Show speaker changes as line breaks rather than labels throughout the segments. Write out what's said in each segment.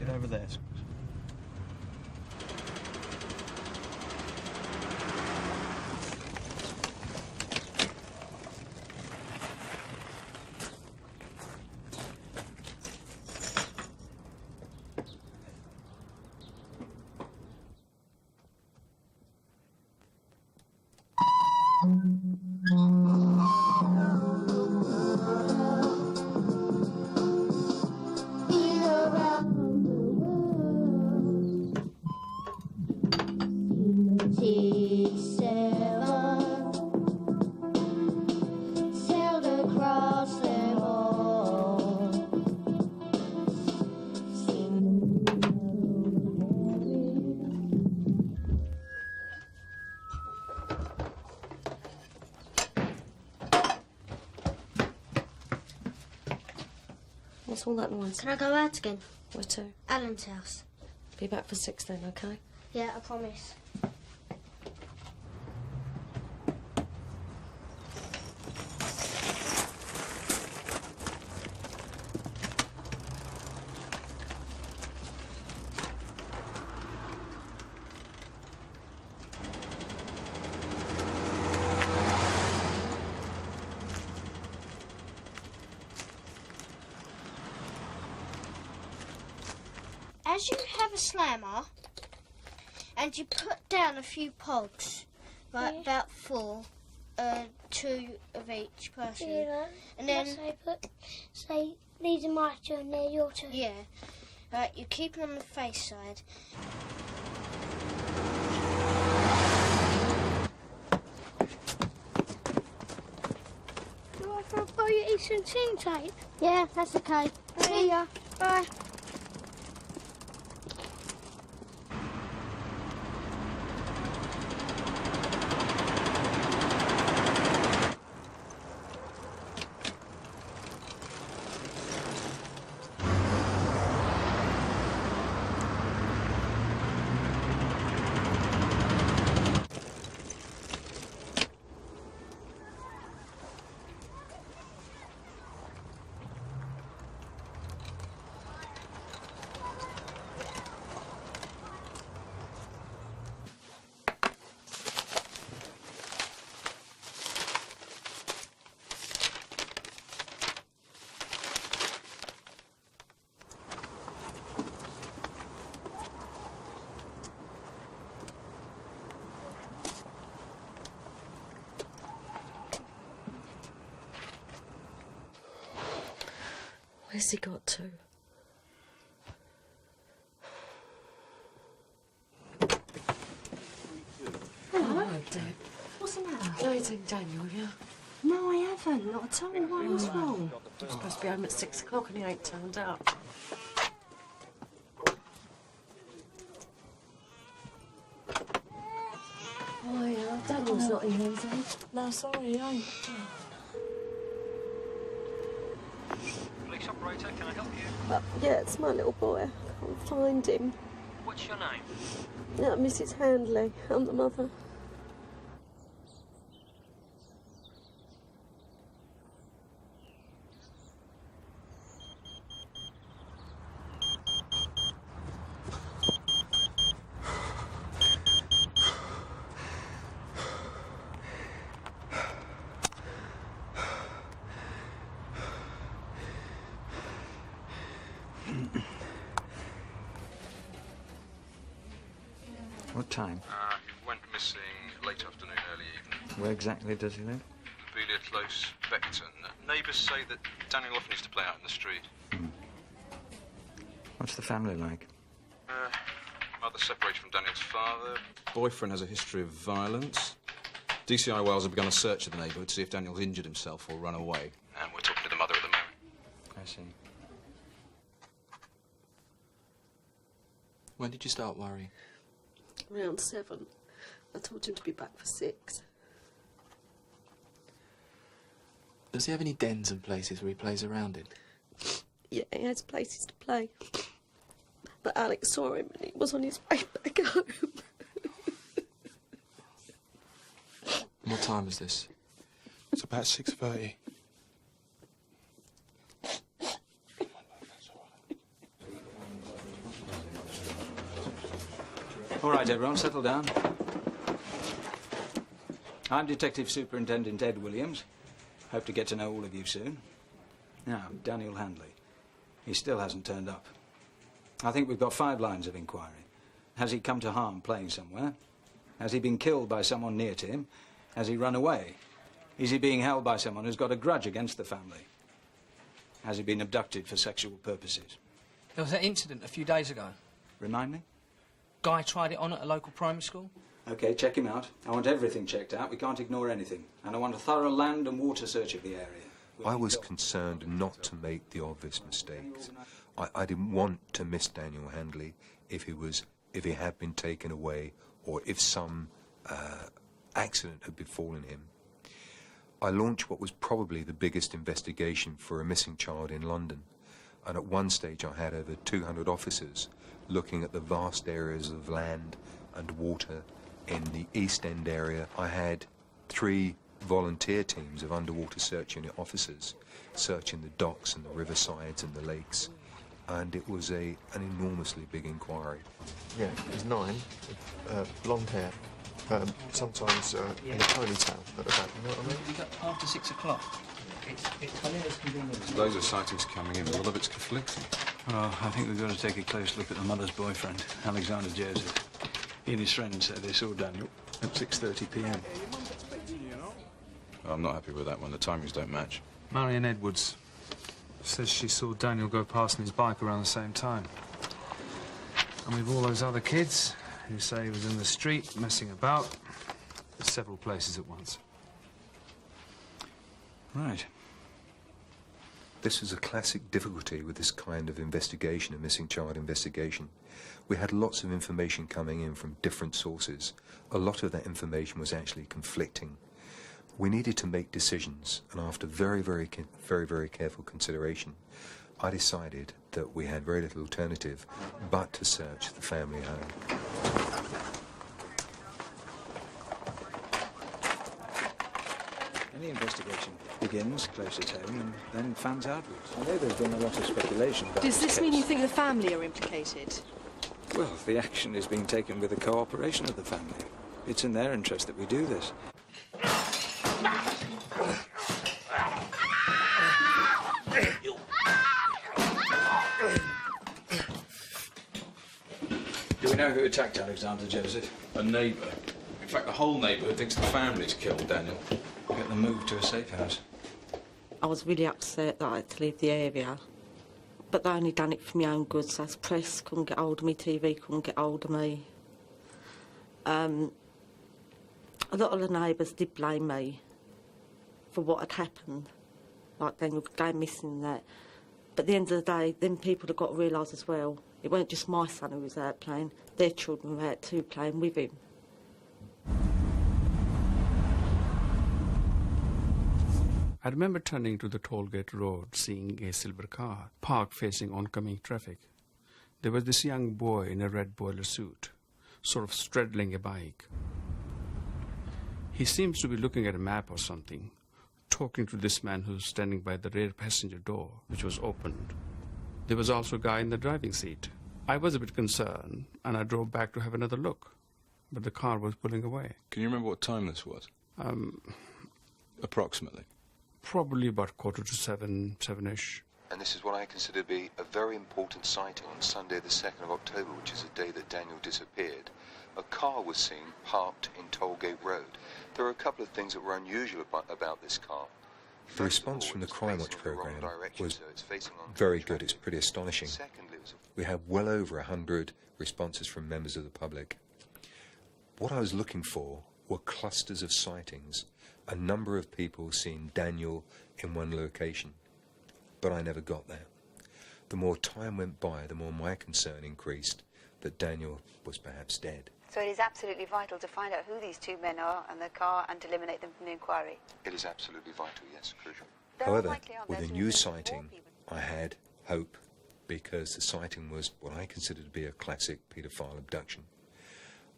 it over there.
What's all that noise?
Can I go out again?
Where to?
Alan's house.
Be back for 6 then, OK?
Yeah, I promise. As you have a slammer, and you put down a few pogs, right, yeah. About 4, 2 of each person, yeah, and then say these are my 2 and they're your 2. Yeah, right. You keep them on the face side. Do I borrow your Eastern seam tape? Yeah, that's okay. See ya. Bye.
Where's he got to?
Hello, Deb. What's the matter?
No, you seen Daniel, have you?
No, I haven't. Not at all. Why? What's wrong?
He was supposed to be home at 6 o'clock and he ain't turned up. Oh, yeah. Daniel's not here, is he?
No, sorry, he ain't.
Police operator, can I help you?
Yeah, it's my little boy. I can't find him.
What's your name?
Yeah, Mrs. Handley. I'm the mother.
What time?
He went missing late afternoon, early evening.
Where exactly does he live?
Belia Close, Beckton. Neighbours say that Daniel often used to play out in the street.
What's the family like?
Mother separated from Daniel's father. Boyfriend has a history of violence. DCI Wales have begun a search of the neighbourhood to see if Daniel's injured himself or run away. And we're talking to the mother at the moment.
I see.
When did you start worrying?
Around 7. I told him to be back for 6.
Does he have any dens and places where he plays around in?
Yeah, he has places to play. But Alex saw him and he was on his way back home.
What time is this?
It's about 6:30.
All right, everyone, settle down. I'm Detective Superintendent Ed Williams. Hope to get to know all of you soon. Now, Daniel Handley. He still hasn't turned up. I think we've got 5 lines of inquiry. Has he come to harm playing somewhere? Has he been killed by someone near to him? Has he run away? Is he being held by someone who's got a grudge against the family? Has he been abducted for sexual purposes?
There was that incident a few days ago.
Remind me?
Guy tried it on at a local primary school.
OK, check him out. I want everything checked out. We can't ignore anything. And I want a thorough land and water search of the area.
I was concerned not to make the obvious mistakes. I didn't want to miss Daniel Handley if he had been taken away or if some accident had befallen him. I launched what was probably the biggest investigation for a missing child in London, and at one stage I had over 200 officers looking at the vast areas of land and water in the East End area. I had 3 volunteer teams of underwater search unit officers searching the docks and the riversides and the lakes, and it was an enormously big inquiry.
Yeah, he's 9, blonde hair, sometimes in a ponytail at the back, you know what I mean?
We got after 6 o'clock. It's funny as convenient.
There's loads of sightings coming in, a lot of it's conflicting.
Well, I think we've got to take a close look at the mother's boyfriend, Alexander Joseph. He and his friends said they saw Daniel at 6:30 p.m.
I'm not happy with that one. The timings don't match.
Marion Edwards says she saw Daniel go past on his bike around the same time. And we've all those other kids who say he was in the street messing about at several places at once.
Right.
This was a classic difficulty with this kind of investigation, a missing child investigation. We had lots of information coming in from different sources. A lot of that information was actually conflicting. We needed to make decisions, and after very, very careful consideration, I decided that we had very little alternative but to search the family home.
Any investigation begins close at home and then fans outwards. I know there's been a lot of speculation about
Does this mean you think the family are implicated?
Well, the action is being taken with the cooperation of the family. It's in their interest that we do this. Do we know who attacked Alexander Joseph?
A neighbour. In fact, the whole neighbourhood thinks the family's killed Daniel.
Get them moved to a safe house.
I was really upset that I had to leave the area, but they only done it for my own good, so the press couldn't get hold of me, TV couldn't get hold of me. A lot of the neighbours did blame me for what had happened, like Daniel going missing and that. But at the end of the day, then people have got to realise as well, it weren't just my son who was out playing, their children were out too playing with him.
I remember turning to the tollgate road, seeing a silver car parked facing oncoming traffic. There was this young boy in a red boiler suit, sort of straddling a bike. He seems to be looking at a map or something, talking to this man who's standing by the rear passenger door, which was opened. There was also a guy in the driving seat. I was a bit concerned, and I drove back to have another look, but the car was pulling away.
Can you remember what time this was? Approximately.
Probably about 6:45, 7-ish.
And this is what I consider to be a very important sighting on Sunday the 2nd of October, which is the day that Daniel disappeared. A car was seen parked in Tollgate Road. There are a couple of things that were unusual about this car. The response from the Crimewatch programme was very good. It's pretty astonishing. We had well over 100 responses from members of the public. What I was looking for were clusters of sightings, a number of people seeing Daniel in one location. But I never got that. The more time went by, the more my concern increased that Daniel was perhaps dead.
So it is absolutely vital to find out who these 2 men are and their car and to eliminate them from the inquiry.
It is absolutely vital, yes, crucial. However, with a new sighting, I had hope because the sighting was what I consider to be a classic paedophile abduction.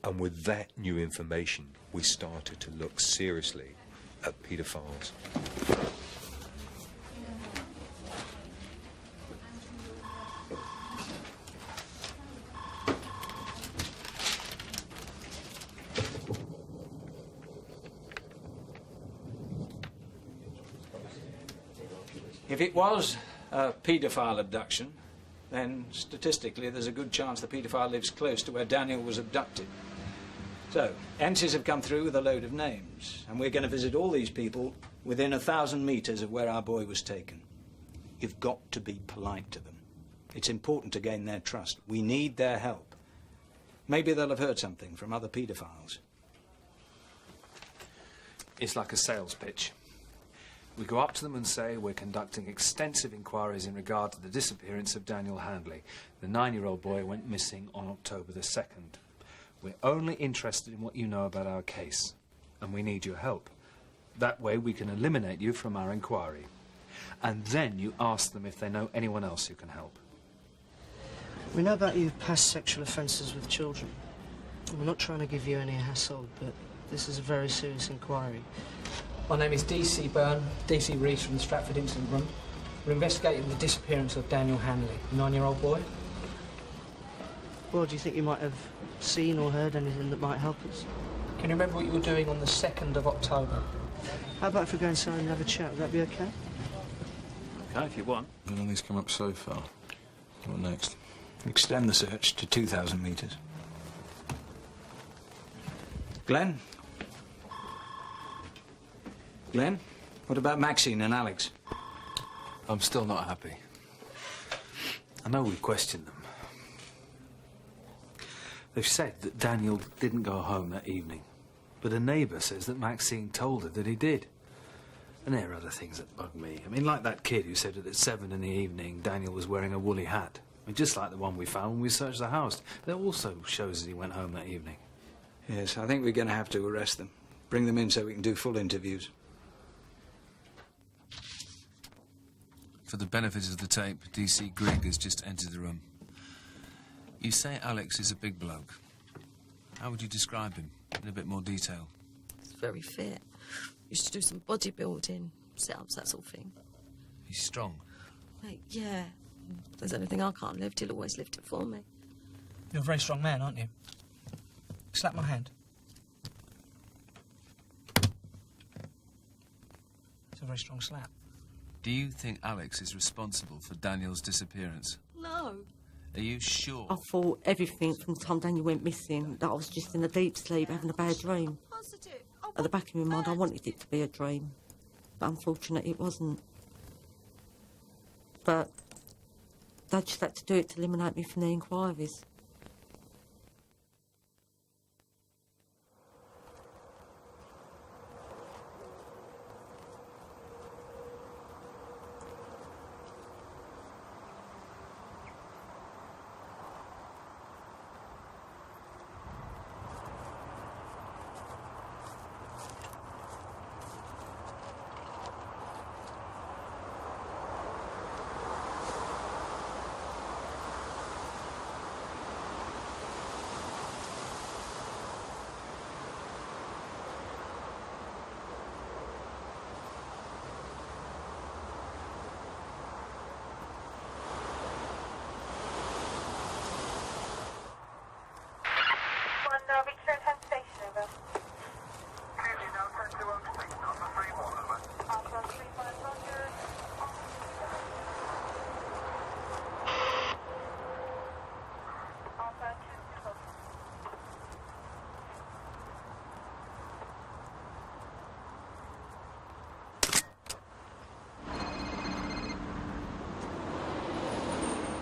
And with that new information, we started to look seriously at paedophiles.
If it was a paedophile abduction, then statistically there's a good chance the paedophile lives close to where Daniel was abducted. So, entities have come through with a load of names, and we're going to visit all these people within 1,000 metres of where our boy was taken. You've got to be polite to them. It's important to gain their trust. We need their help. Maybe they'll have heard something from other paedophiles.
It's like a sales pitch. We go up to them and say we're conducting extensive inquiries in regard to the disappearance of Daniel Handley. The 9-year-old boy went missing on October the 2nd. We're only interested in what you know about our case, and we need your help. That way we can eliminate you from our inquiry. And then you ask them if they know anyone else who can help.
We know about your past sexual offences with children. We're not trying to give you any hassle, but this is a very serious inquiry.
My name is DC Byrne, DC Rees from the Stratford Incident Room. We're investigating the disappearance of Daniel Handley, a 9-year-old boy.
Well, do you think you might have seen or heard anything that might help us?
Can you remember what you were doing on the 2nd of October?
How about if we go inside and have a chat? Would that be okay?
Okay, if you want.
Well, he's come up so far. What next?
Extend the search to 2,000 metres. Glenn? Glenn? What about Maxine and Alex?
I'm still not happy. I know we questioned them. They've said that Daniel didn't go home that evening, but a neighbour says that Maxine told her that he did. And there are other things that bug me. I mean, like that kid who said that at 7 in the evening Daniel was wearing a woolly hat. I mean, just like the one we found when we searched the house. That also shows that he went home that evening.
Yes, I think we're going to have to arrest them. Bring them in so we can do full interviews.
For the benefit of the tape, DC Grigg has just entered the room. You say Alex is a big bloke. How would you describe him in a bit more detail?
He's very fit. Used to do some bodybuilding, sit-ups, that sort of thing.
He's strong.
Mate, yeah. If there's anything I can't lift, he'll always lift it for me.
You're a very strong man, aren't you? Slap my hand. It's a very strong slap.
Do you think Alex is responsible for Daniel's disappearance?
No.
Are you sure?
I thought everything from the time Daniel went missing, that I was just in a deep sleep, having a bad dream.
Positive.
At the back of my mind, I wanted it to be a dream. But unfortunately, it wasn't. But they just had to do it to eliminate me from the inquiries.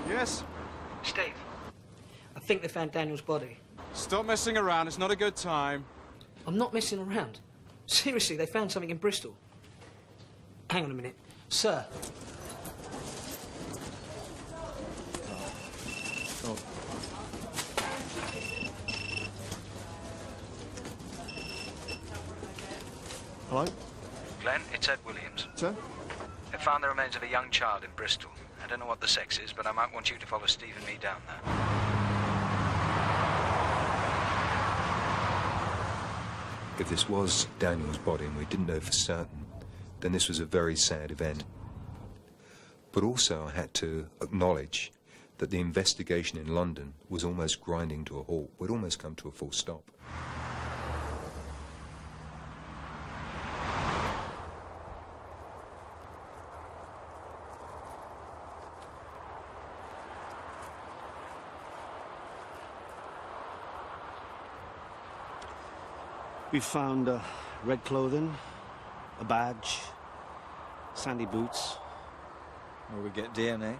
Yes?
Steve, I think they found Daniel's body.
Stop messing around. It's not a good time.
I'm not messing around. Seriously, they found something in Bristol. Hang on a minute. Sir.
Oh.
Hello?
Glenn, it's Ed Williams.
Sir?
They found the remains of a young child in Bristol. I don't know what the sex is, but I might want you to follow Steve and me down there.
If this was Daniel's body and we didn't know for certain, then this was a very sad event. But also I had to acknowledge that the investigation in London was almost grinding to a halt. We'd almost come to a full stop.
We found red clothing, a badge, sandy boots.
Will we get DNA?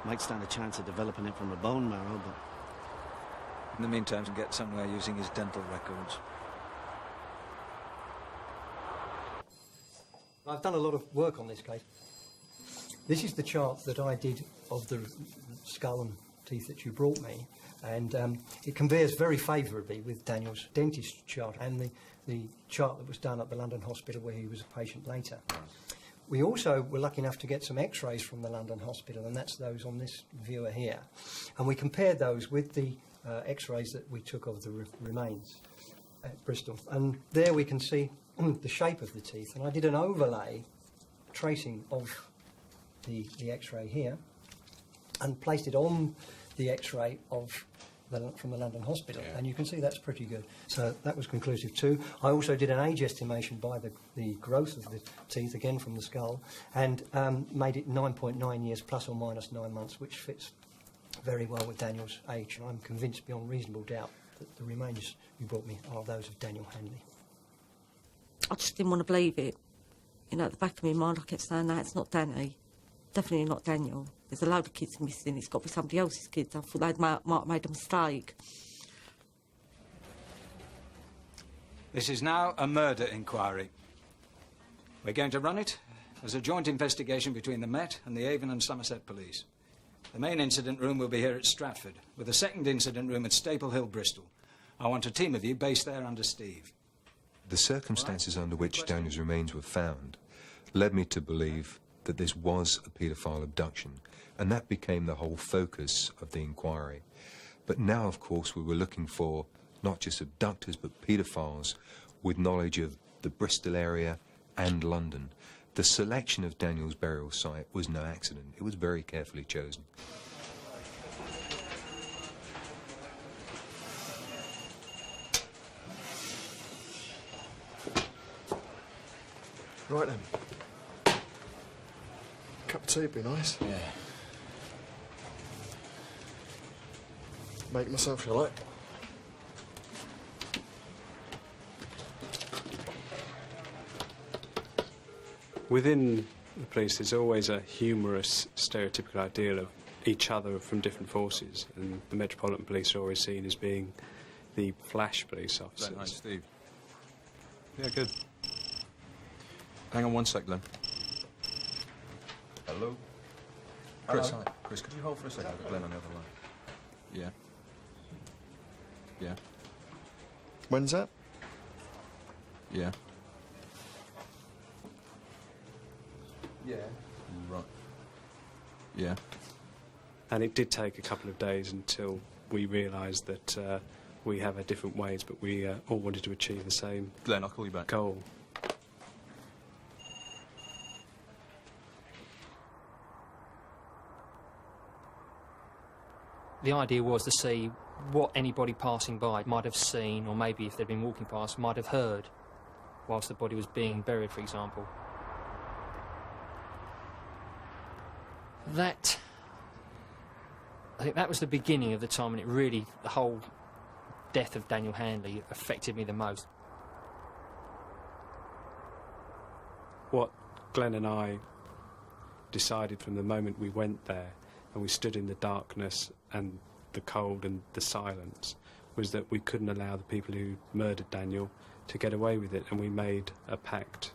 Might stand a chance of developing it from a bone marrow, but...
In the meantime, we'll get somewhere using his dental records.
I've done a lot of work on this case. This is the chart that I did of the skull and teeth that you brought me, and it compares very favourably with Daniel's dentist chart and the chart that was done at the London hospital where he was a patient later. We also were lucky enough to get some x-rays from the London hospital, and that's those on this viewer here. And we compared those with the x-rays that we took of the remains at Bristol. And there we can see the shape of the teeth. And I did an overlay tracing of the x-ray here and placed it on the x-ray from the London hospital, and you can see that's pretty good. So that was conclusive too. I also did an age estimation by the growth of the teeth, again from the skull, and made it 9.9 years plus or minus 9 months, which fits very well with Daniel's age. And I'm convinced beyond reasonable doubt that the remains you brought me are those of Daniel Handley.
I just didn't want to believe it. You know, at the back of my mind I kept saying, no, it's not Danny. Definitely not Daniel. There's a load of kids missing. It's got to be somebody else's kids. I thought they might have made a mistake.
This is now a murder inquiry. We're going to run it as a joint investigation between the Met and the Avon and Somerset Police. The main incident room will be here at Stratford, with a second incident room at Staple Hill, Bristol. I want a team of you based there under Steve.
The circumstances under which Daniel's remains were found led me to believe that this was a paedophile abduction, and that became the whole focus of the inquiry. But now, of course, we were looking for not just abductors, but paedophiles with knowledge of the Bristol area and London. The selection of Daniel's burial site was no accident. It was very carefully chosen.
Right then. Cup of tea would be nice.
Yeah.
Make myself, shall I?
Within the police, there's always a humorous, stereotypical ideal of each other from different forces, and the Metropolitan Police are always seen as being the flash police officers.
Hi, Steve. Yeah, good. Hang on one sec, Glenn. Hello? Chris,
Hello.
hi. Chris, could you hold for a second? I've got Glenn on the other line. Yeah. Yeah.
When's that?
Yeah. Yeah. Right. Yeah.
And it did take a couple of days until we realised that we have our different ways, but we all wanted to achieve the same
Glenn, I'll call you back.
Goal.
The idea was to see what anybody passing by might have seen, or maybe if they'd been walking past, might have heard whilst the body was being buried, for example. I think that was the beginning of the time when it really, the whole death of Daniel Handley affected me the most.
What Glenn and I decided from the moment we went there and we stood in the darkness and the cold and the silence was that we couldn't allow the people who murdered Daniel to get away with it, and we made a pact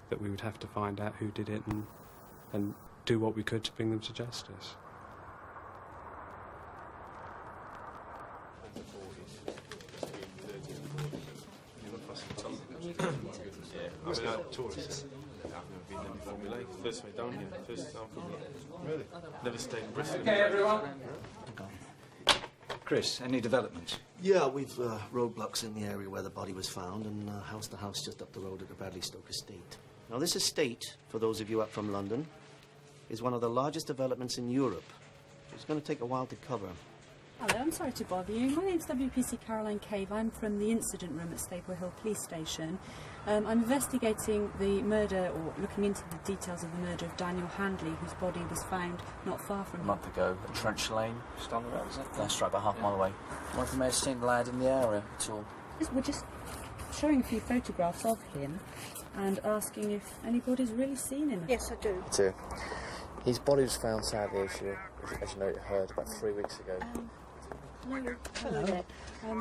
that we would have to find out who did it and do what we could to bring them to justice.
First way down here, first time from here. Really? Never stayed in Bristol.
Okay, everyone. Chris, any developments?
Yeah, we've roadblocks in the area where the body was found, and house to house just up the road at the Bradley Stoke estate. Now, this estate, for those of you up from London, is one of the largest developments in Europe. It's going to take a while to cover.
Hello, I'm sorry to bother you. My name's WPC Caroline Cave. I'm from the incident room at Staple Hill Police Station. I'm investigating the murder, or looking into the details of the murder of Daniel Handley, whose body was found not far from
A
here.
month ago at Trench Lane. Just on the road, is it? That's right, about half a mile away. Wonder if you may have seen the lad in the area at all.
We're just showing a few photographs of him and asking if anybody's really seen him.
Yes, I do.
Too. His body was found sadly, as you know, heard about 3 weeks ago.
Hello there.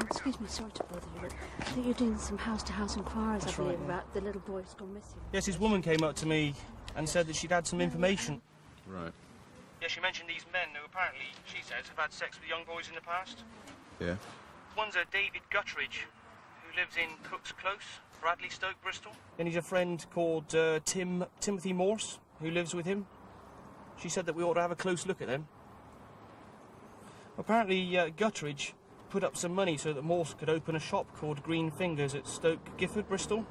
Excuse me, sorry to bother you, but I think you're doing some house-to-house inquiries, I believe, about the little boy who's gone missing.
Yes, this woman came up to me and said that she'd had some information.
Right.
Yeah, she mentioned these men who apparently, she says, have had sex with young boys in the past.
Yeah?
One's a David Guttridge, who lives in Cook's Close, Bradley Stoke, Bristol. Then he's a friend called Timothy Morse, who lives with him. She said that we ought to have a close look at them. Apparently, Guttridge put up some money so that Morse could open a shop called Green Fingers at Stoke Gifford, Bristol.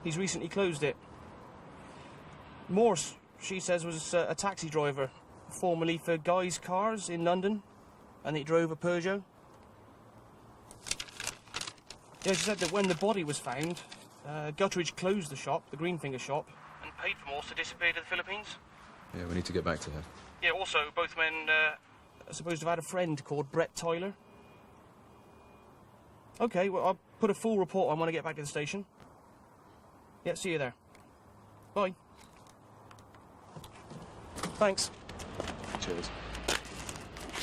He's recently closed it. Morse, she says, was a taxi driver, formerly for Guy's Cars in London, and he drove a Peugeot. Yeah, she said that when the body was found, Guttridge closed the shop, the Green Finger shop, and paid for Morse to disappear to the Philippines.
Yeah, we need to get back to her.
Yeah, also, both men are supposed to have had a friend called Brett Tyler. OK, well, I'll put a full report on when I get back to the station. Yeah, see you there. Bye. Thanks.
Cheers.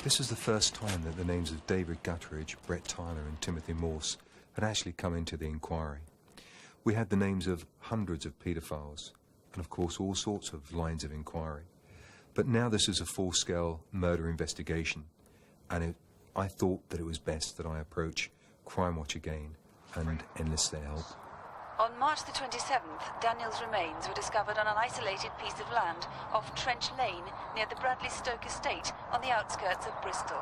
This was the first time that the names of David Guttridge, Brett Tyler and Timothy Morse had actually come into the inquiry. We had the names of hundreds of paedophiles and, of course, all sorts of lines of inquiry. But now this is a full-scale murder investigation, and I thought that it was best that I approach Crimewatch again and enlist their help.
On March the 27th, Daniel's remains were discovered on an isolated piece of land off Trench Lane near the Bradley Stoke estate on the outskirts of Bristol.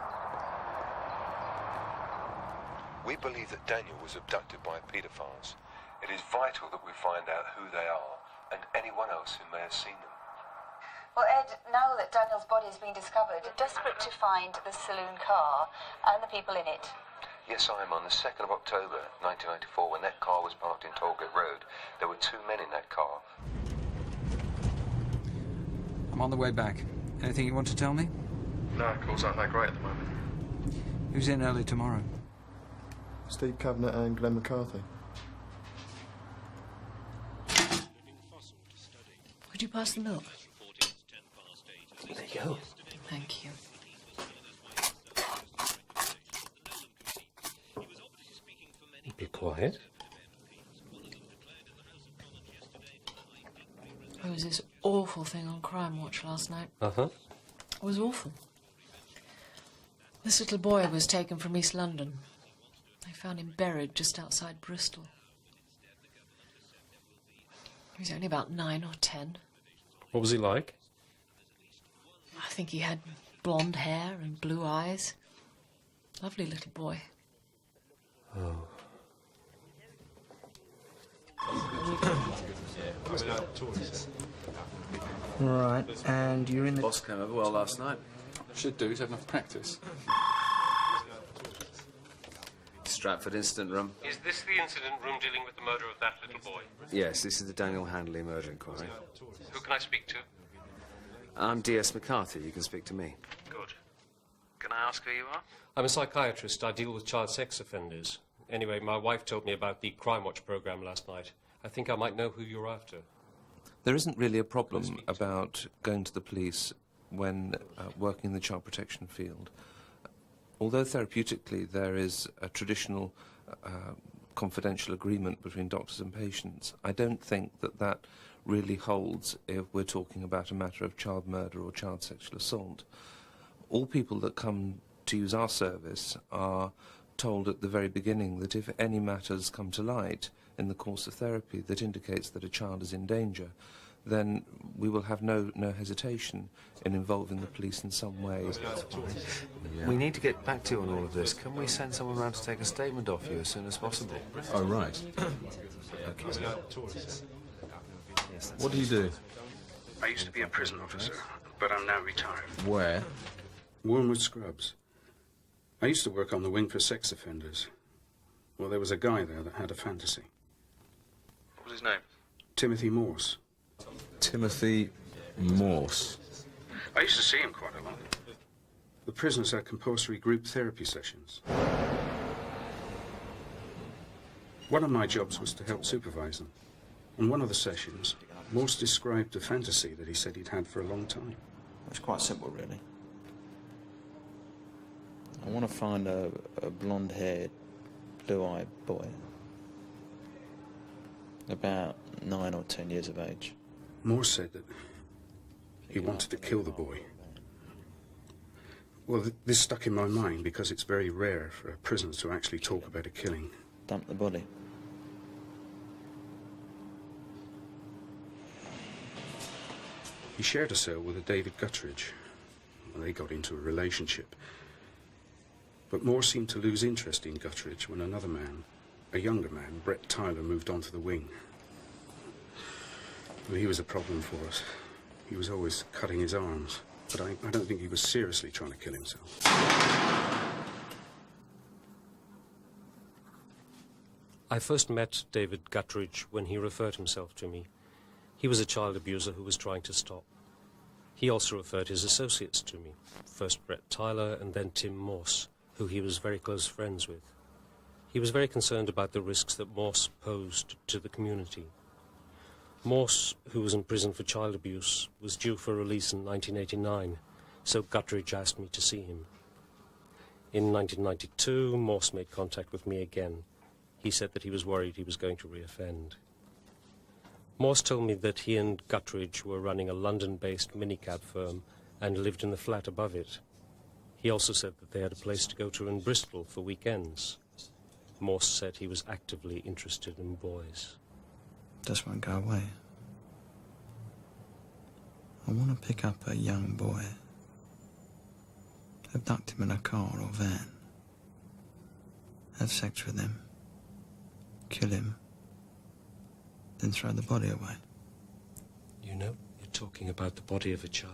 We believe that Daniel was abducted by paedophiles. It is vital that we find out who they are and anyone else who may have seen them.
Well, Ed, now that Daniel's body has been discovered, desperate to find the saloon car and the people in it.
Yes, I am. On the 2nd of October 1994, when that car was parked in Tollgate Road, there were 2 men in that car.
I'm on the way back. Anything you want to tell me?
No, calls aren't that great at the moment.
Who's in early tomorrow?
Steve Cavanagh and Glenn McCarthy.
Could you pass the milk?
There you go.
Thank you.
Be quiet.
There was this awful thing on Crimewatch last night.
Uh-huh.
It was awful. This little boy was taken from East London. They found him buried just outside Bristol. He was only about 9 or 10.
What was he like?
I think he had blonde hair and blue eyes. Lovely little boy.
Oh.
Right, and you're in the...
Boss came over well last night. Should do, he's had enough practice. Stratford incident room.
Is this the incident room dealing with the murder of that little boy?
Yes, this is the Daniel Handley murder inquiry.
Who can I speak to?
I'm D.S. McCarthy. You can speak to me.
Good. Can I ask who you are?
I'm a psychiatrist. I deal with child sex offenders. Anyway, my wife told me about the Crimewatch programme last night. I think I might know who you're after.
There isn't really a problem about going to the police when working in the child protection field. Although therapeutically there is a traditional confidential agreement between doctors and patients, I don't think that that really holds if we're talking about a matter of child murder or child sexual assault. All people that come to use our service are told at the very beginning that if any matters come to light in the course of therapy that indicates that a child is in danger, then we will have no hesitation in involving the police in some way.
Yeah. We need to get back to you on all of this. Can we send someone around to take a statement off you as soon as possible?
Oh, right.
Okay.
What do you do?
I used to be a prison officer, but I'm now retired.
Where?
Wormwood Scrubs. I used to work on the wing for sex offenders. Well, there was a guy there that had a fantasy.
What was his name?
Timothy Morse.
Timothy Morse.
I used to see him quite a lot. The prisoners had compulsory group therapy sessions. One of my jobs was to help supervise them. On one of the sessions, Morse described a fantasy that he said he'd had for a long time.
It's quite simple, really. I want to find a blonde-haired, blue-eyed boy. About 9 or 10 years of age.
Morse said that he wanted to kill the boy. Well, this stuck in my mind because it's very rare for a prisoner to actually talk about a killing.
Dump the body.
He shared a cell with a David Guttridge. Well, they got into a relationship. But Morse seemed to lose interest in Guttridge when another man, a younger man, Brett Tyler, moved onto the wing. Well, he was a problem for us. He was always cutting his arms. But I don't think he was seriously trying to kill himself.
I first met David Guttridge when he referred himself to me. He was a child abuser who was trying to stop. He also referred his associates to me, first Brett Tyler and then Tim Morse, who he was very close friends with. He was very concerned about the risks that Morse posed to the community. Morse, who was in prison for child abuse, was due for release in 1989, so Guttridge asked me to see him. In 1992, Morse made contact with me again. He said that he was worried he was going to reoffend. Morse told me that he and Guttridge were running a London-based minicab firm and lived in the flat above it. He also said that they had a place to go to in Bristol for weekends. Morse said he was actively interested in boys.
Just won't go away. I want to pick up a young boy, abduct him in a car or van, have sex with him, kill him, then throw the body away.
You know, you're talking about the body of a child,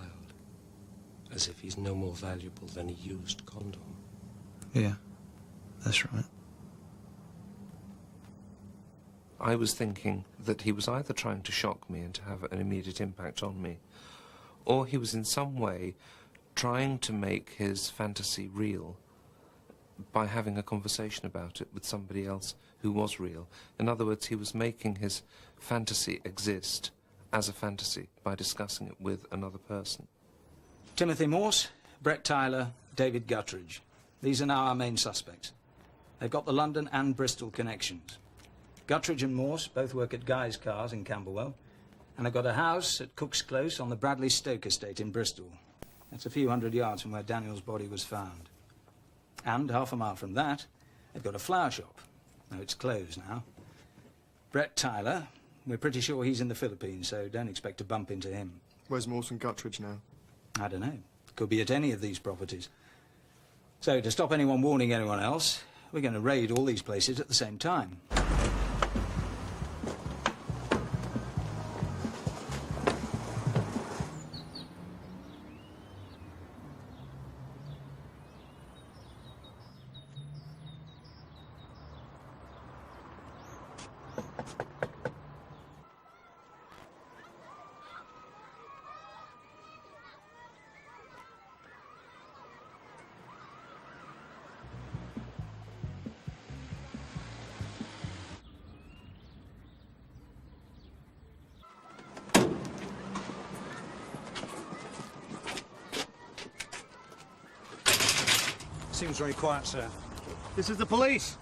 as if he's no more valuable than a used condom.
Yeah, that's right.
I was thinking that he was either trying to shock me and to have an immediate impact on me, or he was in some way trying to make his fantasy real by having a conversation about it with somebody else who was real. In other words, he was making his fantasy exist as a fantasy by discussing it with another person.
Timothy Morse, Brett Tyler, David Guttridge. These are now our main suspects. They've got the London and Bristol connections. Guttridge and Morse both work at Guy's Cars in Camberwell, and they've got a house at Cook's Close on the Bradley Stoke estate in Bristol. That's a few hundred yards from where Daniel's body was found. And half a mile from that, they've got a flower shop. No, it's closed now. Brett Tyler, we're pretty sure he's in the Philippines, so don't expect to bump into him.
Where's Morse and Guttridge now?
I don't know. Could be at any of these properties. So, to stop anyone warning anyone else, we're going to raid all these places at the same time.
Seems very quiet, sir.
This is the police.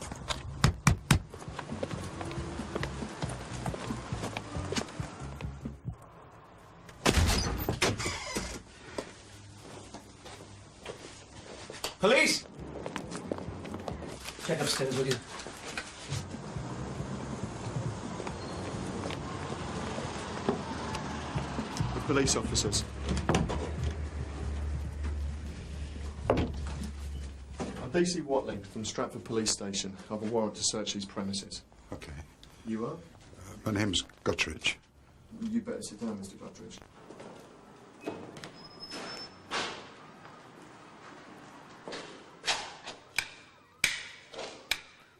Police!
Check upstairs, will you?
The police officers. DC Watling from Stratford Police Station. I have a warrant to search these premises.
Okay.
You are?
My name's Guttridge.
You better sit down, Mr. Guttridge.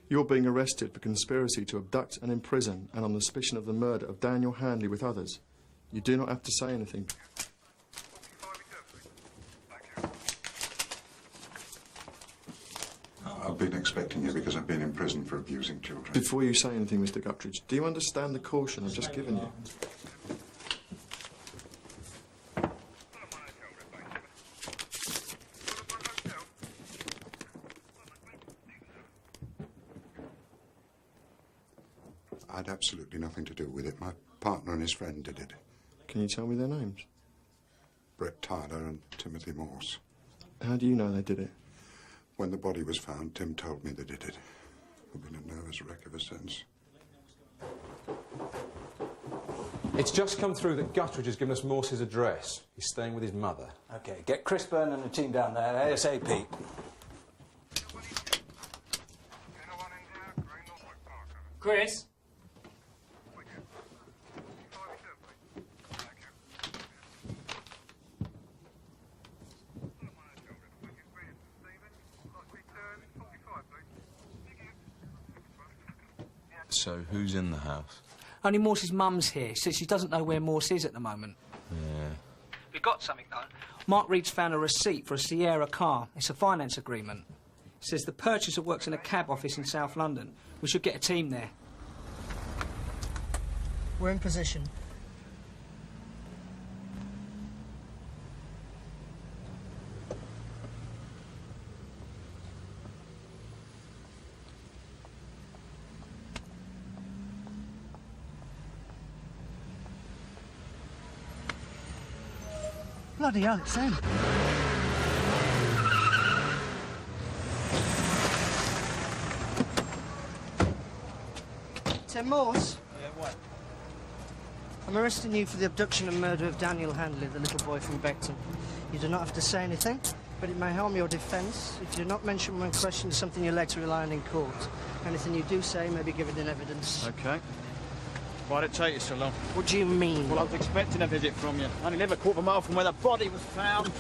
You're being arrested for conspiracy to abduct and imprison and on the suspicion of the murder of Daniel Handley with others. You do not have to say anything.
been expecting you because I've been in prison for abusing children.
Before you say anything, Mr. Guttridge, do you understand the caution I've just given you?
I had absolutely nothing to do with it. My partner and his friend did it.
Can you tell me their names?
Brett Tyler and Timothy Morss.
How do you know they did it?
When the body was found, Tim told me they did it. I've been a nervous wreck ever since.
It's just come through that Guttridge has given us Morse's address. He's staying with his mother.
OK, get Chris Byrne and the team down there ASAP.
Chris?
So, who's in the house?
Only Morse's mum's here. She doesn't know where Morse is at the moment.
Yeah.
We got something, though. Mark Reed's found a receipt for a Sierra car. It's a finance agreement. It says the purchaser works in a cab office in South London. We should get a team there. We're in position. Bloody hell, it's him. Tim Morse? Yeah, what? I'm arresting you for the abduction and murder of Daniel Handley, the little boy from Beckton. You do not have to say anything, but it may harm your defence if you do not mention when questioned something you're led to rely on in court. Anything you do say may be given in evidence.
OK. Why'd it take you so long?
What do you mean?
Well, I was expecting a visit from you. I only live a quarter of a mile from where the body was found.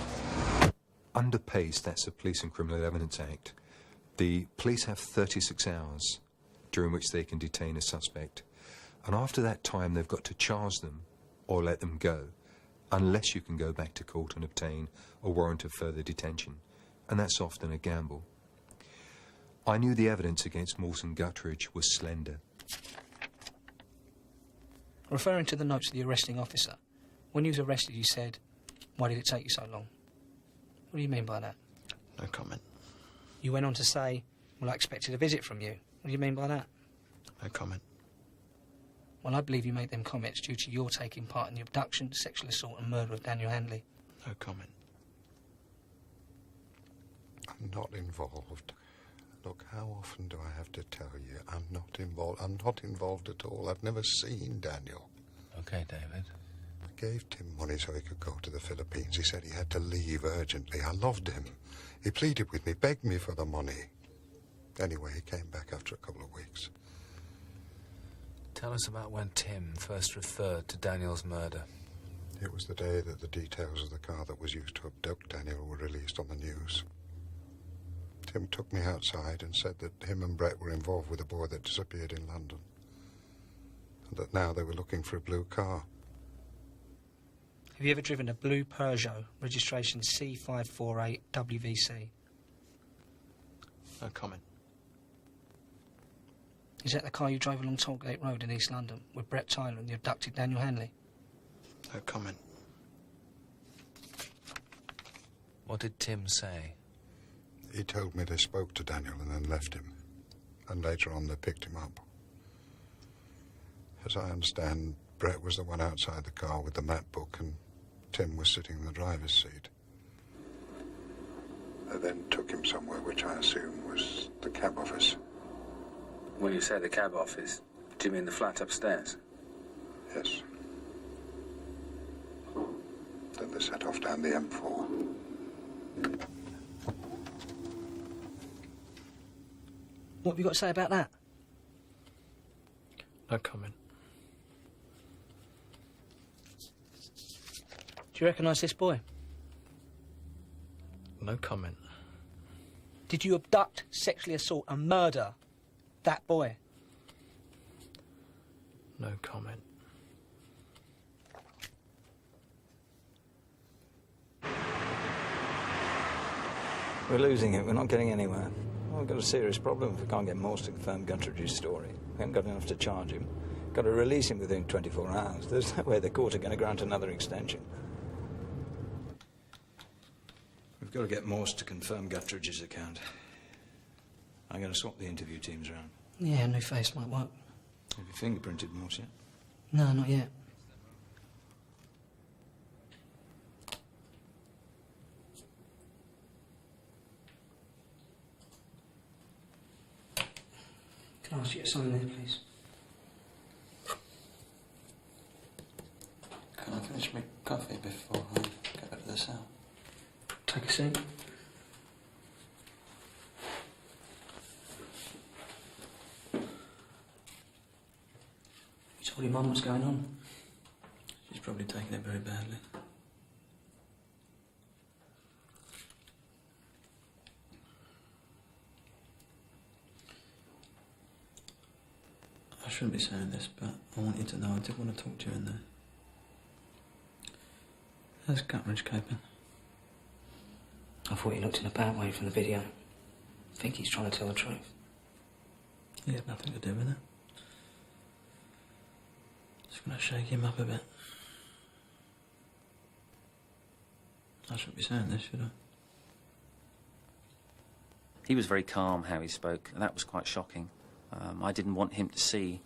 Under PACE, that's the Police and Criminal Evidence Act, the police have 36 hours during which they can detain a suspect. And after that time, they've got to charge them or let them go, unless you can go back to court and obtain a warrant of further detention. And that's often a gamble. I knew the evidence against Morse and Guttridge was slender.
Referring to the notes of the arresting officer, when you was arrested, you said, "Why did it take you so long?" What do you mean by that?
No comment.
You went on to say, "Well, I expected a visit from you." What do you mean by that?
No comment.
Well, I believe you made them comments due to your taking part in the abduction, sexual assault and murder of Daniel Handley.
No comment.
I'm not involved. Look, how often do I have to tell you I'm not involved? I'm not involved at all. I've never seen Daniel.
OK, David.
I gave Tim money so he could go to the Philippines. He said he had to leave urgently. I loved him. He pleaded with me, begged me for the money. Anyway, he came back after a couple of weeks.
Tell us about when Tim first referred to Daniel's murder.
It was the day that the details of the car that was used to abduct Daniel were released on the news. Tim took me outside and said that him and Brett were involved with a boy that disappeared in London. And that now they were looking for a blue car.
Have you ever driven a blue Peugeot, registration C548 WVC?
No comment.
Is that the car you drove along Tollgate Road in East London with Brett Tyler and the abducted Daniel Handley?
No comment.
What did Tim say?
He told me they spoke to Daniel and then left him. And later on they picked him up. As I understand, Brett was the one outside the car with the map book and Tim was sitting in the driver's seat. They then took him somewhere which I assume was the cab office.
When you say the cab office, do you mean the flat upstairs?
Yes. Then they set off down the M4.
What have you got to say about that?
No comment.
Do you recognise this boy?
No comment.
Did you abduct, sexually assault and murder that boy?
No comment.
We're losing it. We're not getting anywhere. Well, we've got a serious problem if we can't get Morse to confirm Guttridge's story. We haven't got enough to charge him. Got to release him within 24 hours. There's no way the court are going to grant another extension. We've got to get Morse to confirm Guttridge's account. I'm going to swap the interview teams around.
Yeah, a new face might work.
Have you fingerprinted Morse yet?
No, not yet. Can I ask you to sign there, please?
Can I finish my coffee before I go out of the cell?
Take a seat. You told your mum what's going on?
She's probably taking it very badly. I shouldn't be saying this, but I want you to know I did want to talk to you in there. How's Guttridge coping?
I thought he looked in a bad way from the video. I think he's trying to tell the truth.
He had nothing to do with it. Just gonna shake him up a bit. I shouldn't be saying this, should I?
He was very calm how he spoke, and that was quite shocking. I didn't want him to see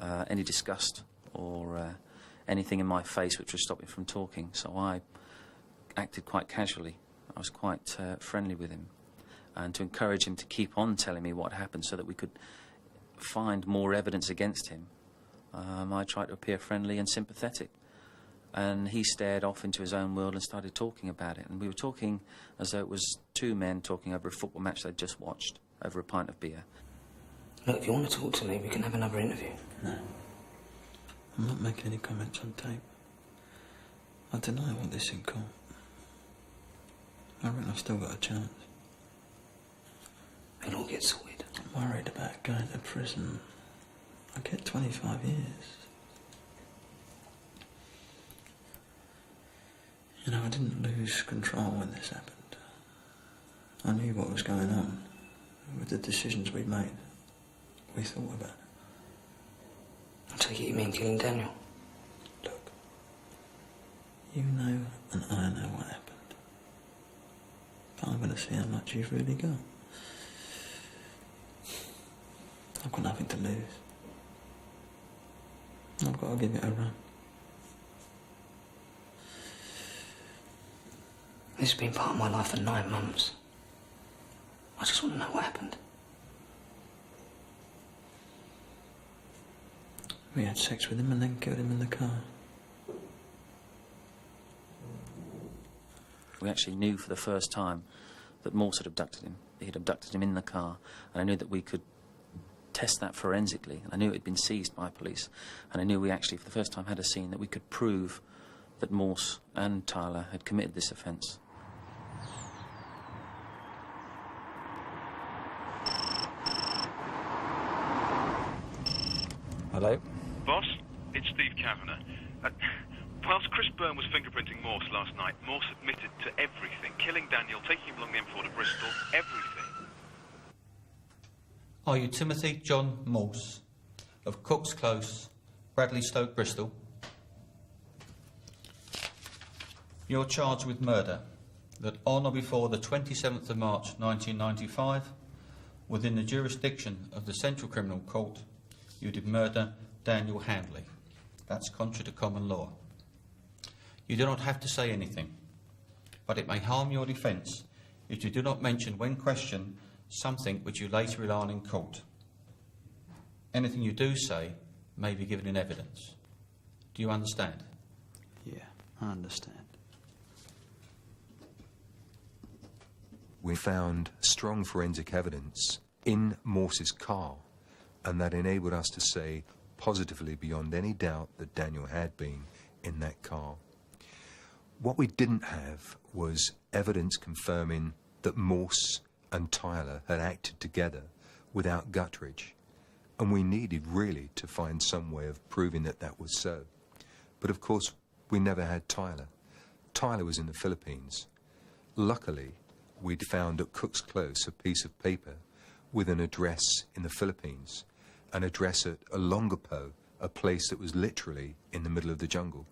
any disgust or anything in my face which would stop him from talking, so I acted quite casually. I was quite friendly with him, and to encourage him to keep on telling me what happened so that we could find more evidence against him, I tried to appear friendly and sympathetic. And he stared off into his own world and started talking about it. And we were talking as though it was two men talking over a football match they'd just watched, over a pint of beer.
Look, if you want to talk to me, we can have another interview.
No. I'm not making any comments on tape. I deny all this in court. I reckon I've still got a chance.
It'll all get sorted.
I'm worried about going to prison. I get 25 years. You know, I didn't lose control when this happened. I knew what was going on with the decisions we'd made. We thought about it.
I take it you mean killing Daniel?
Look, you know and I know what happened. But I'm going to see how much you've really got. I've got nothing to lose. I've got to give it a run.
This has been part of my life for 9 months. I just want to know what happened.
We had sex with him and then killed him in the car.
We actually knew for the first time that Morse had abducted him. He had abducted him in the car, and I knew that we could test that forensically. And I knew it had been seized by police, and I knew we actually, for the first time, had a scene that we could prove that Morse and Tyler had committed this offence.
Hello?
Boss, it's Steve Kavanagh. Whilst Chris Byrne was fingerprinting Morse last night, Morse admitted to everything. Killing Daniel, taking him along the M4 to Bristol, everything.
Are you Timothy John Morse of Cook's Close, Bradley Stoke, Bristol? You're charged with murder, that on or before the 27th of March 1995, within the jurisdiction of the Central Criminal Court, you did murder Daniel Handley. That's contrary to common law. You do not have to say anything, but it may harm your defence if you do not mention when questioned something which you later rely on in court. Anything you do say may be given in evidence. Do you understand?
Yeah, I understand.
We found strong forensic evidence in Morse's car, and that enabled us to say positively beyond any doubt that Daniel had been in that car. What we didn't have was evidence confirming that Morse and Tyler had acted together without Guttridge, and we needed really to find some way of proving that that was so. But of course, we never had Tyler. Tyler was in the Philippines. Luckily, we'd found at Cook's Close a piece of paper with an address in the Philippines, an address at Olongapo, a place that was literally in the middle of the jungle.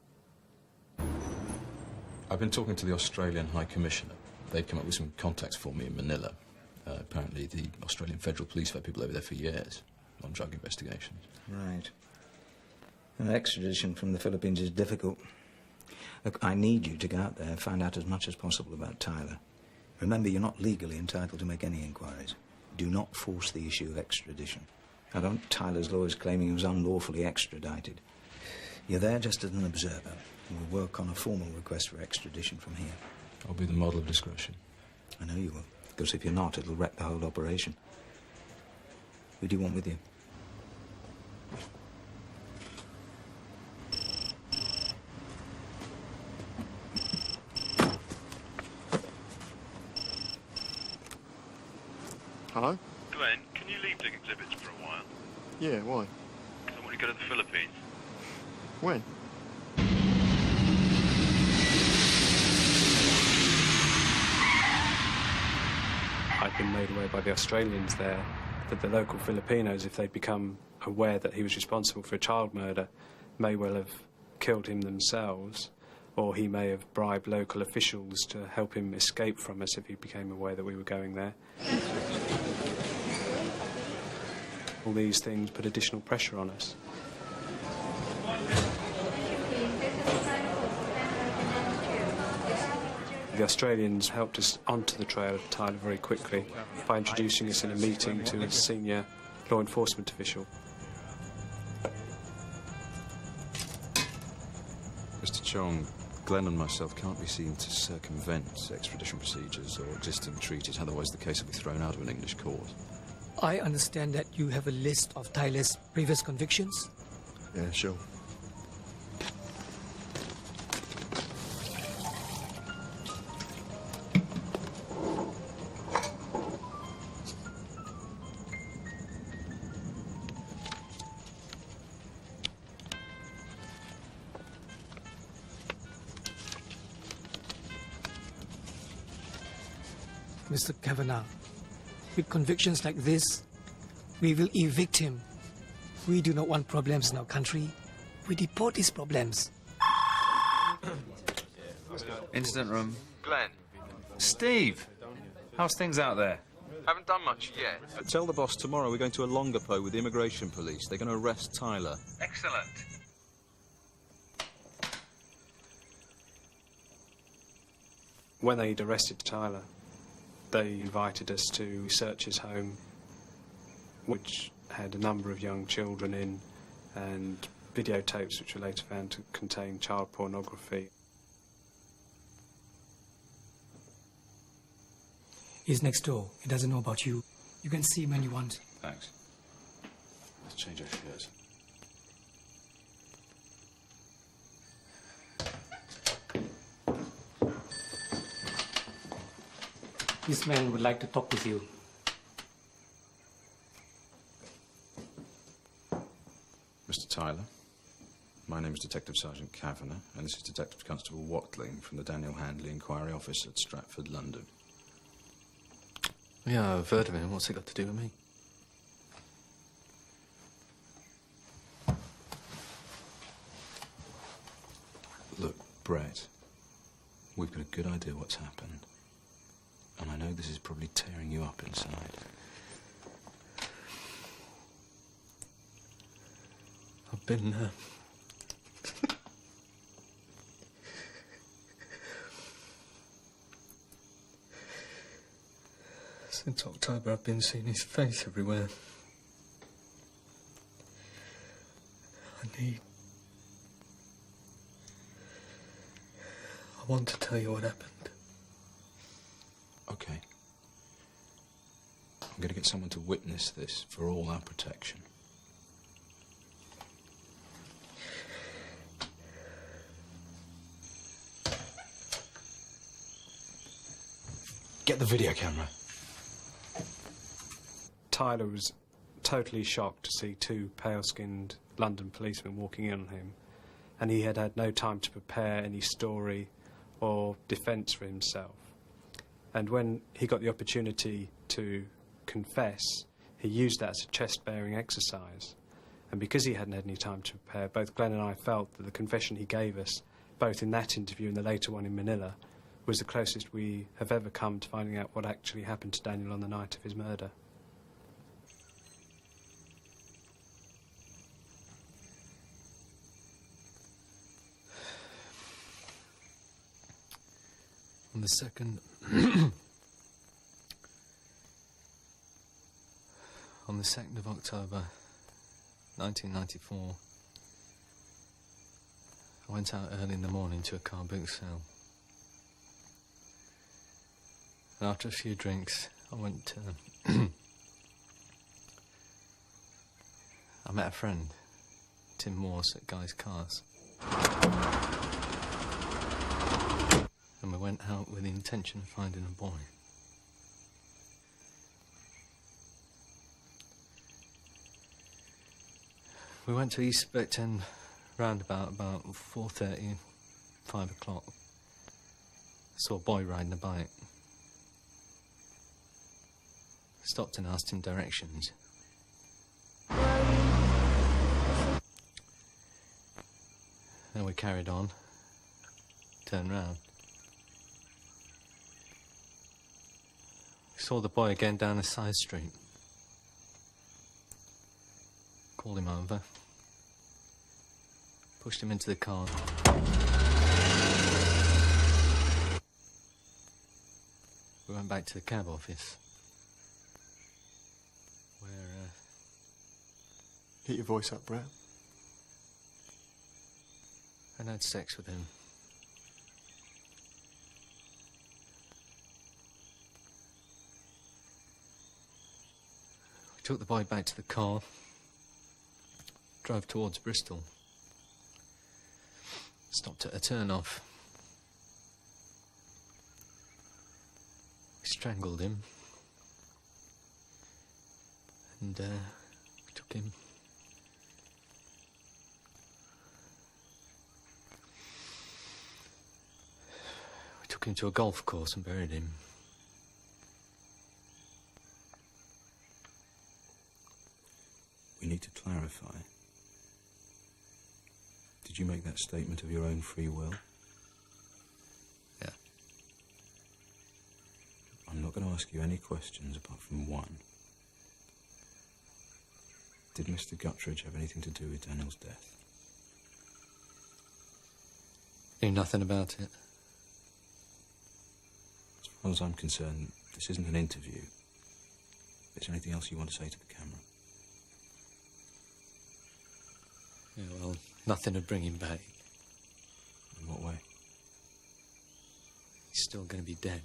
I've been talking to the Australian High Commissioner. They've come up with some contacts for me in Manila. Apparently the Australian Federal Police have had people over there for years on drug investigations.
Right. Well, extradition from the Philippines is difficult. Look, I need you to go out there and find out as much as possible about Tyler. Remember, you're not legally entitled to make any inquiries. Do not force the issue of extradition. I don't want Tyler's lawyers claiming he was unlawfully extradited. You're there just as an observer, and we'll work on a formal request for extradition from here.
I'll be the model of discretion.
I know you will, because if you're not, it'll wreck the whole operation. Who do you want with you?
Hello?
Glenn, can you leave doing exhibits for a while?
Yeah, why?
Because I want to go to the Philippines.
When?
I'd been made aware by the Australians there that the local Filipinos, if they become aware that he was responsible for a child murder, may well have killed him themselves, or he may have bribed local officials to help him escape from us if he became aware that we were going there. All these things put additional pressure on us. The Australians helped us onto the trail of Tyler very quickly by introducing us in a meeting to a senior law enforcement official.
Mr. Chong, Glenn and myself can't be seen to circumvent extradition procedures or existing treaties, otherwise the case will be thrown out of an English court.
I understand that you have a list of Tyler's previous convictions?
Yeah, sure.
Mr. Kavanagh, with convictions like this, we will evict him. We do not want problems in our country. We deport these problems.
Incident room.
Glenn.
Steve! How's things out there?
Haven't done much yet.
Tell the boss tomorrow we're going to Olongapo with the immigration police. They're going to arrest Tyler.
Excellent.
When they'd arrested Tyler, they invited us to search his home, which had a number of young children in, and videotapes which were later found to contain child pornography.
He's next door. He doesn't know about you. You can see him when you want.
Thanks. Let's change our shirts.
This man would like to talk with you.
Mr. Tyler, my name is Detective Sergeant Kavanagh, and this is Detective Constable Watling from the Daniel Handley Inquiry Office at Stratford, London.
Yeah, I've heard of him. What's it got to do with me?
Look, Brett, we've got a good idea what's happened. And I know this is probably tearing you up inside.
I've been, since October, I've been seeing his face everywhere. I want to tell you what happened.
Okay. I'm going to get someone to witness this for all our protection. Get the video camera.
Tyler was totally shocked to see two pale-skinned London policemen walking in on him, and he had had no time to prepare any story or defence for himself. And when he got the opportunity to confess, he used that as a chest-bearing exercise. And because he hadn't had any time to prepare, both Glenn and I felt that the confession he gave us, both in that interview and the later one in Manila, was the closest we have ever come to finding out what actually happened to Daniel on the night of his murder.
On the 2nd... on the 2nd of October, 1994, I went out early in the morning to a car boot sale. And after a few drinks, I went to... I met a friend, Tim Morss, at Guy's Cars. And we went out with the intention of finding a boy. We went to East Beck End roundabout about 4:30, 5 o'clock. Saw a boy riding a bike. Stopped and asked him directions. Then we carried on, turned round. We saw the boy again down a side street. Called him over. Pushed him into the car. We went back to the cab office. Where,
Get your voice up, Brett.
and had sex with him. We took the boy back to the car. Drove towards Bristol. Stopped at a turn-off. We strangled him. And, we took him. We took him to a golf course and buried him.
We need to clarify. Did you make that statement of your own free will?
Yeah.
I'm not going to ask you any questions apart from one. Did Mr. Guttridge have anything to do with Daniel's death?
Knew nothing about it.
As far as I'm concerned, this isn't an interview. Is there anything else you want to say to the camera?
Yeah, well, nothing would bring him back.
In what way?
He's still going to be dead.